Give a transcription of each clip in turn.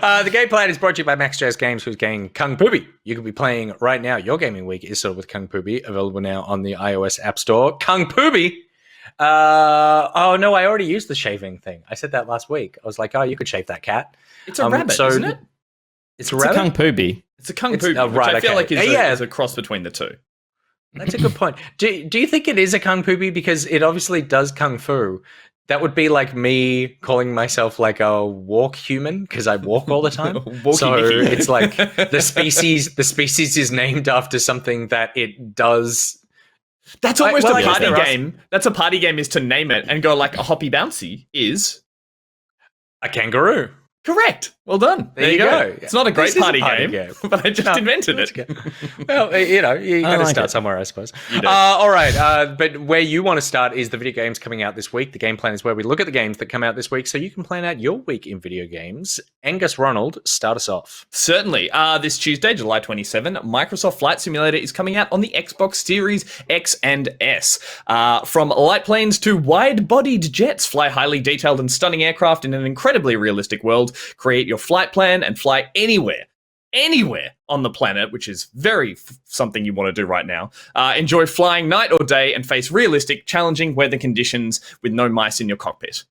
The game plan is brought to you by MaxJS Games, who's getting Kung Pooby. You could be playing right now. Your gaming week is sort of with Kung Pooby, available now on the iOS App Store. Kung Pooby. Oh no, I already used the shaving thing. I said that last week. I was like, oh, you could shave that cat. It's a rabbit, isn't it? It's a rabbit? Kung Pooby. It's a Kung Pooby, which I feel like is a cross between the two. That's a good point. Do you think it is a Kung Pooby? Because it obviously does Kung Fu. That would be like me calling myself like a walk human because I walk all the time. So it's like the species is named after something that it does. That's almost a party game. That's a party game, is to name it and go like a hoppy bouncy is a kangaroo. Correct. Well done. There you go. It's not a great party game, but I just invented it. Well, you got to start somewhere, I suppose. All right. But where you want to start is the video games coming out this week. The game plan is where we look at the games that come out this week so you can plan out your week in video games. Angus Ronald, start us off. Certainly. This Tuesday, July 27, Microsoft Flight Simulator is coming out on the Xbox Series X and S. From light planes to wide-bodied jets, fly highly detailed and stunning aircraft in an incredibly realistic world. Create your flight plan and fly anywhere on the planet, which is very something you want to do right now. Enjoy flying night or day and face realistic, challenging weather conditions with no mice in your cockpit.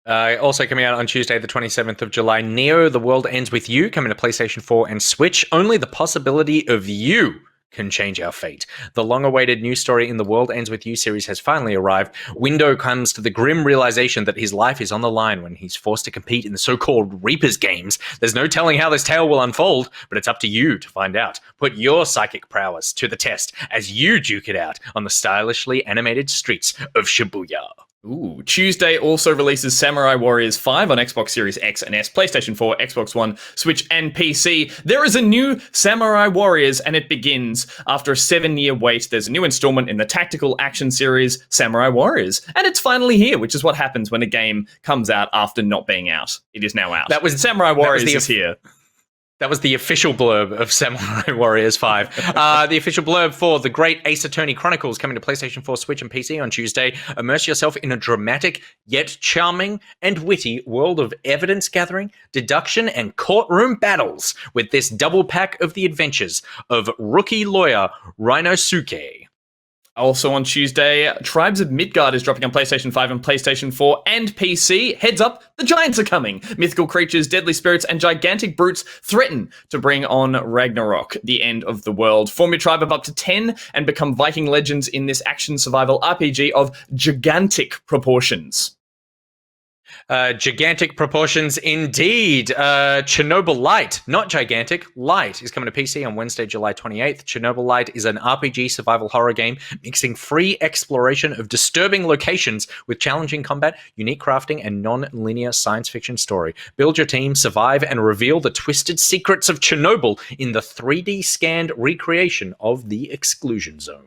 Also coming out on Tuesday, the 27th of July, Neo, The World Ends With You, coming to PlayStation 4 and Switch. Only the possibility of you can change our fate. The long-awaited new story in The World Ends With You series has finally arrived. Window comes to the grim realization that his life is on the line when he's forced to compete in the so-called Reapers games. There's no telling how this tale will unfold, but it's up to you to find out. Put your psychic prowess to the test as you duke it out on the stylishly animated streets of Shibuya. Ooh, Tuesday also releases Samurai Warriors 5 on Xbox Series X and S, PlayStation 4, Xbox One, Switch, and PC. There is a new Samurai Warriors, and it begins after a 7-year wait. There's a new installment in the tactical action series, Samurai Warriors, and it's finally here, which is what happens when a game comes out after not being out. It is now out. Samurai Warriors is here. That was the official blurb of Samurai Warriors 5. The official blurb for The Great Ace Attorney Chronicles, coming to PlayStation 4, Switch, and PC on Tuesday. Immerse yourself in a dramatic, yet charming and witty world of evidence gathering, deduction, and courtroom battles with this double pack of the adventures of rookie lawyer Rinosuke. Also on Tuesday, Tribes of Midgard is dropping on PlayStation 5 and PlayStation 4 and PC. Heads up, the giants are coming. Mythical creatures, deadly spirits, and gigantic brutes threaten to bring on Ragnarok, the end of the world. Form your tribe of up to 10 and become Viking legends in this action survival RPG of gigantic proportions. Gigantic proportions indeed. Chernobyl Light, not gigantic, Light, is coming to PC on Wednesday, July 28th. Chernobyl Light is an RPG survival horror game mixing free exploration of disturbing locations with challenging combat, unique crafting, and non-linear science fiction story. Build your team, survive, and reveal the twisted secrets of Chernobyl in the 3D scanned recreation of the exclusion zone.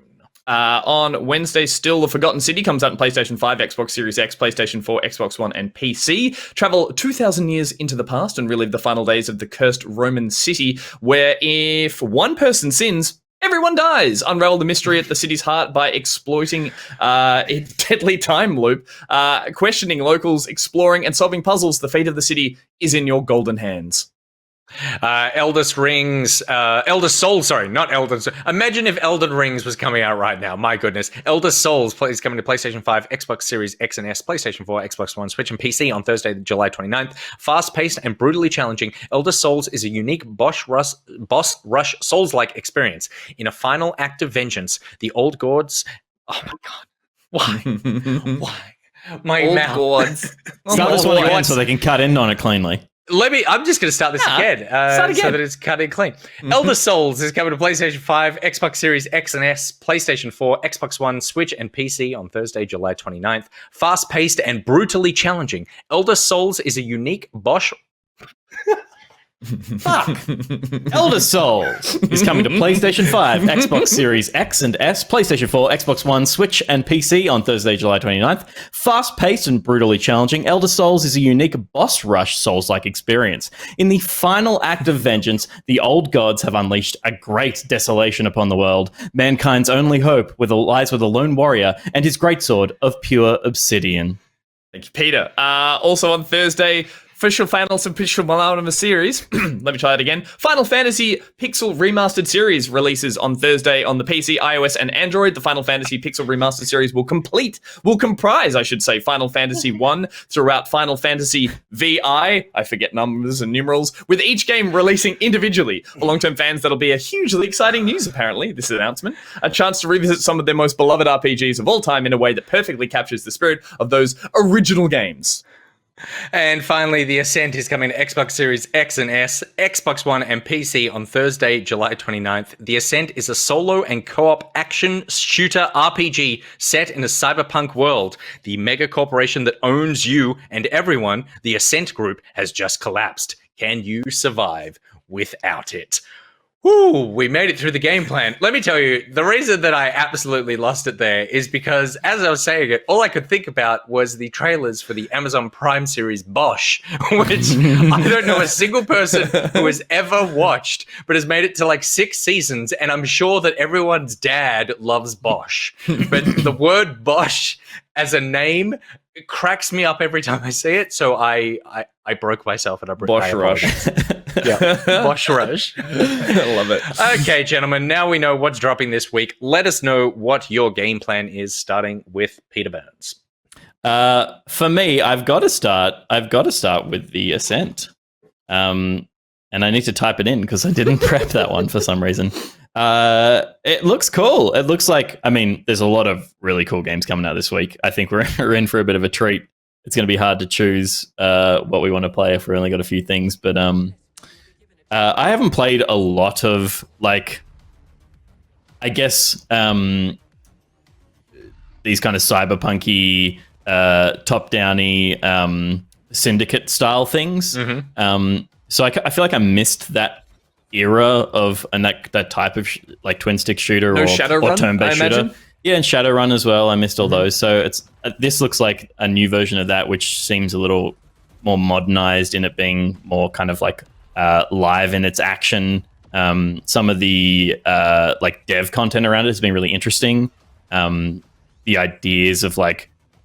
On Wednesday, still, The Forgotten City comes out on PlayStation 5, Xbox Series X, PlayStation 4, Xbox One, and PC. Travel 2,000 years into the past and relive the final days of the cursed Roman city, where if one person sins, everyone dies. Unravel the mystery at the city's heart by exploiting a deadly time loop, questioning locals, exploring, and solving puzzles. The fate of the city is in your golden hands. Eldest Souls, sorry, not Elden. Imagine if Elden Rings was coming out right now. My goodness. Eldest Souls is coming to PlayStation 5, Xbox Series X and S, PlayStation 4, Xbox One, Switch, and PC on Thursday, July 29th. Fast-paced and brutally challenging, Eldest Souls is a unique boss rush Souls-like experience. In a final act of vengeance, the old gods... Oh my god. Why? My old mouth. Gods. Start this one again so they can cut in on it cleanly. I'm just going to start this again, so that it's cut in clean. Elder Souls is coming to PlayStation 5, Xbox Series X and S, PlayStation 4, Xbox One, Switch, and PC on Thursday, July 29th. Fast-paced and brutally challenging, Elder Souls is a unique Bosch... Fuck! Elder Souls is coming to PlayStation 5, Xbox Series X and S, PlayStation 4, Xbox One, Switch, and PC on Thursday, July 29th. Fast-paced and brutally challenging, Elder Souls is a unique boss rush Souls-like experience. In the final act of vengeance, the old gods have unleashed a great desolation upon the world. Mankind's only hope lies with a lone warrior and his greatsword of pure obsidian. Thank you, Peter. Also on Thursday, official Anonymous series. Let me try that again. Final Fantasy Pixel Remastered series releases on Thursday on the PC, iOS, and Android. The Final Fantasy Pixel Remastered series will comprise, Final Fantasy 1 throughout Final Fantasy VI. I forget numbers and numerals. With each game releasing individually. For long-term fans, that'll be a hugely exciting news, apparently, this announcement. A chance to revisit some of their most beloved RPGs of all time in a way that perfectly captures the spirit of those original games. And finally, The Ascent is coming to Xbox Series X and S, Xbox One, and PC on Thursday, July 29th. The Ascent is a solo and co-op action shooter RPG set in a cyberpunk world. The mega corporation that owns you and everyone, the Ascent Group, has just collapsed. Can you survive without it? Whew, we made it through the game plan. Let me tell you, the reason that I absolutely lost it there is because, as I was saying it, all I could think about was the trailers for the Amazon Prime series Bosch, which I don't know a single person who has ever watched, but has made it to like 6 seasons, and I'm sure that everyone's dad loves Bosch. But the word Bosch as a name cracks me up every time I see it, so I broke myself and I broke Bosch Rush. Yeah, Bosch Rush. I love it. Okay, gentlemen, now we know what's dropping this week. Let us know what your game plan is, starting with Peter Burns. For me, I've got to start with The Ascent. And I need to type it in because I didn't prep that one for some reason. It looks cool. It looks like, there's a lot of really cool games coming out this week. I think we're in for a bit of a treat. It's going to be hard to choose what we want to play if we only got a few things. But I haven't played a lot of, these kind of cyberpunky, top-downy syndicate style things. Mm-hmm. So I feel like I missed that era of that type of twin stick shooter or turn-based shooter. Yeah, and Shadowrun as well. I missed all those. So this looks like a new version of that, which seems a little more modernized in it being more kind of live in its action. Some of the dev content around it has been really interesting. The ideas of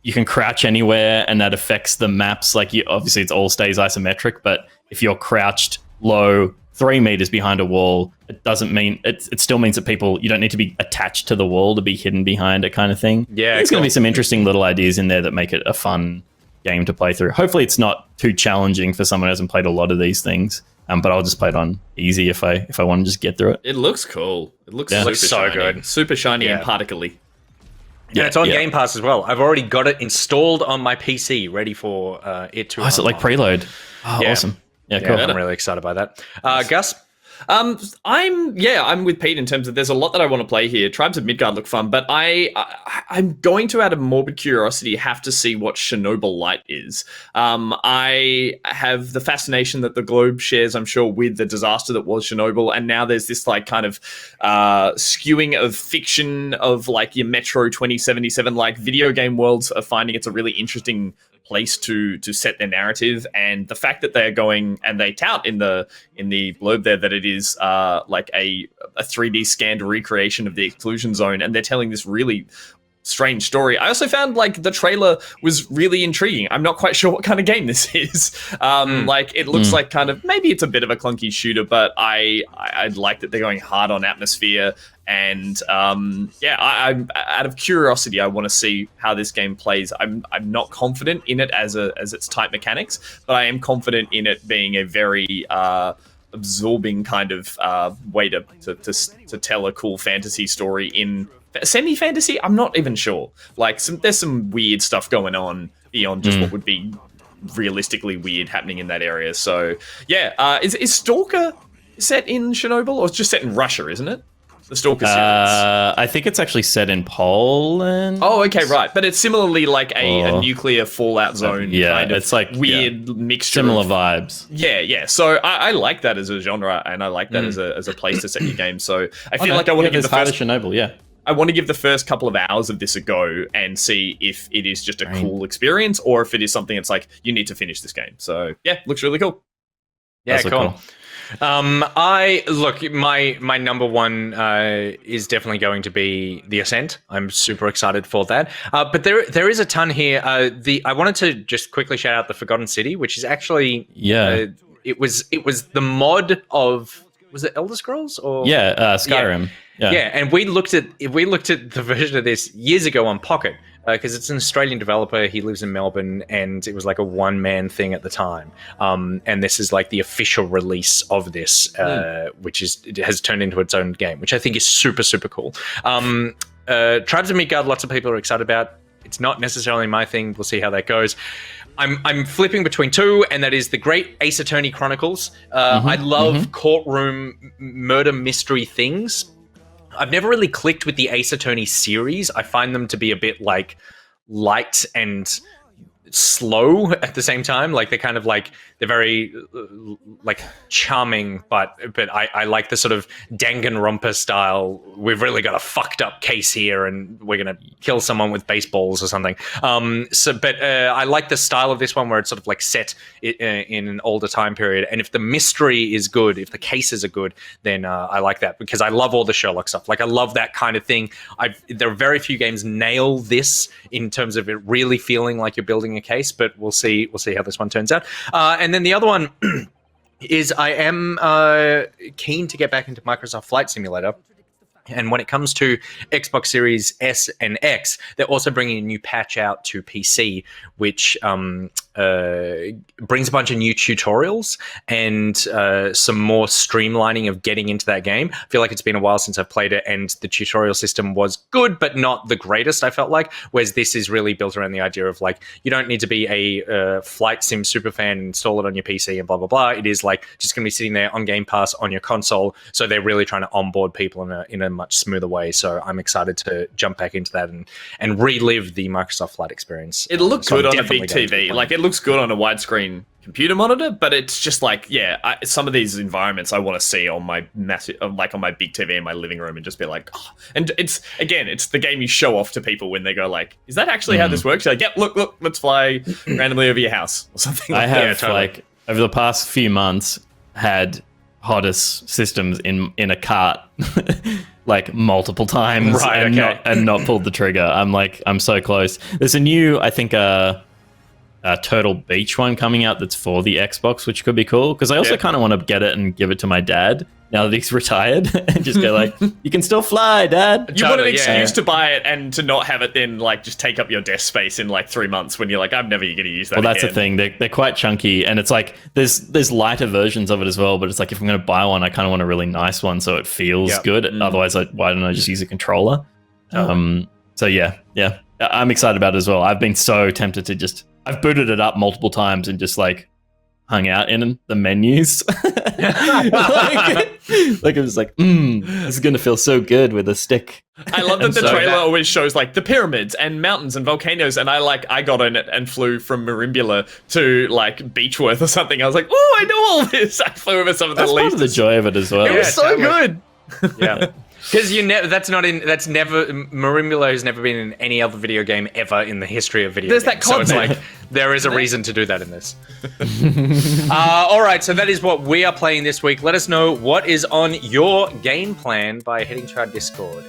you can crouch anywhere and that affects the maps. Obviously, it all stays isometric, but if you're crouched low 3 meters behind a wall, it doesn't mean it still means that you don't need to be attached to the wall to be hidden behind it, kind of thing. Yeah, there's going to be some interesting little ideas in there that make it a fun game to play through. Hopefully, it's not too challenging for someone who hasn't played a lot of these things. But I'll just play it on easy if I want to just get through it. It looks cool. It looks so shiny. good, super shiny and particle-y. Yeah, it's on Game Pass as well. I've already got it installed on my PC, ready for it to. Oh, is it preload? Oh, yeah. Awesome. Yeah, cool. I'm really excited by that. Gus? I'm with Pete in terms of there's a lot that I want to play here. Tribes of Midgard look fun, but I'm going to, out of morbid curiosity, have to see what Chernobyl Light is. I have the fascination that the globe shares, I'm sure, with the disaster that was Chernobyl, and now there's this kind of skewing of fiction of your Metro 2077 video game worlds are finding it's a really interesting place to set their narrative, and the fact that they're going and they tout in the blurb there that it is a 3D scanned recreation of the exclusion zone, and they're telling this really strange story. I also found the trailer was really intriguing. I'm not quite sure what kind of game this is. It looks like kind of, maybe it's a bit of a clunky shooter, but I like that they're going hard on atmosphere. And I'm out of curiosity, I want to see how this game plays. I'm not confident in it as its tight mechanics, but I am confident in it being a very absorbing kind of way to tell a cool fantasy story in semi-fantasy. I'm not even sure. There's some weird stuff going on beyond just what would be realistically weird happening in that area. So is Stalker set in Chernobyl, or it's just set in Russia, isn't it? The Stalker series. I think it's actually set in Poland. Oh, okay, right. But it's similarly a nuclear fallout zone. It's weird mixture. Similar vibes. Yeah. So I like that as a genre, and I like that as a place to set your game. So I feel like I want to give the first Chernobyl. Yeah. I want to give the first couple of hours of this a go and see if it is just a cool experience, or if it is something that's you need to finish this game. So looks really cool. Yeah, cool. I look. My number one is definitely going to be the Ascent. I'm super excited for that. But there is a ton here. I wanted to just quickly shout out the Forgotten City, which is actually it was the mod of, was it Elder Scrolls or Skyrim. Yeah, and we looked at the version of this years ago on Pocket because it's an Australian developer. He lives in Melbourne, and it was like a one-man thing at the time. And this is like the official release of this, which it has turned into its own game, which I think is super, super cool. Tribes of Midgard, lots of people are excited about. It's not necessarily my thing. We'll see how that goes. I'm flipping between two, and that is the Great Ace Attorney Chronicles. I love courtroom murder mystery things. I've never really clicked with the Ace Attorney series. I find them to be a bit like light and slow at the same time. Like they're kind of like, they're very like charming, but I like the sort of Danganronpa style. We've really got a fucked up case here, and we're gonna kill someone with baseballs or something. I like the style of this one where it's sort of like set in an older time period. And if the mystery is good, if the cases are good, then I like that, because I love all the Sherlock stuff. Like I love that kind of thing. There are very few games nail this in terms of it really feeling like you're building a case, but we'll see how this one turns out. And then the other one is I am keen to get back into Microsoft Flight Simulator. And when it comes to Xbox Series S and X, they're also bringing a new patch out to PC, which brings a bunch of new tutorials and some more streamlining of getting into that game. I feel like it's been a while since I've played it, and the tutorial system was good, but not the greatest, I felt like. Whereas this is really built around the idea of like, you don't need to be a flight sim superfan and install it on your PC and blah, blah, blah. It is like just going to be sitting there on Game Pass on your console. So they're really trying to onboard people in a much smoother way. So I'm excited to jump back into that and relive the Microsoft Flight experience. It looks good on a big TV. Like it looks good on a widescreen computer monitor, but it's just like, some of these environments I want to see on my massive, like on my big TV in my living room, and just be like, oh. And it's the game you show off to people when they go like, is that actually how this works? You're like, yep, look, let's fly randomly over your house or something. I have like over the past few months had hottest systems in a cart like multiple times, and not pulled the trigger. I'm so close. There's a new, I think, Turtle Beach one coming out that's for the Xbox, which could be cool, because I also kind of want to get it and give it to my dad now that he's retired and just go like, you can still fly, Dad. You want an excuse to buy it and to not have it then like just take up your desk space in like 3 months when you're like, I'm never going to use that again. Well, that's the thing. They're quite chunky, and it's like there's lighter versions of it as well, but it's like if I'm going to buy one, I kind of want a really nice one so it feels good. Otherwise, why don't I just use a controller? So yeah, I'm excited about it as well. I've been so tempted to I've booted it up multiple times and just like hung out in the menus. like it was like, this is going to feel so good with a stick. I love that the trailer always shows like the pyramids and mountains and volcanoes, and I got in it and flew from Marimbula to like Beechworth or something. I was like, oh, I know all this. I flew over some of the leaves. That's part of the joy of it as well. It was so good. Yeah. Because Marimbula has never been in any other video game ever in the history of video games. There's that content. So it's like, there is a reason to do that in this. All right, so that is what we are playing this week. Let us know what is on your game plan by heading to our Discord.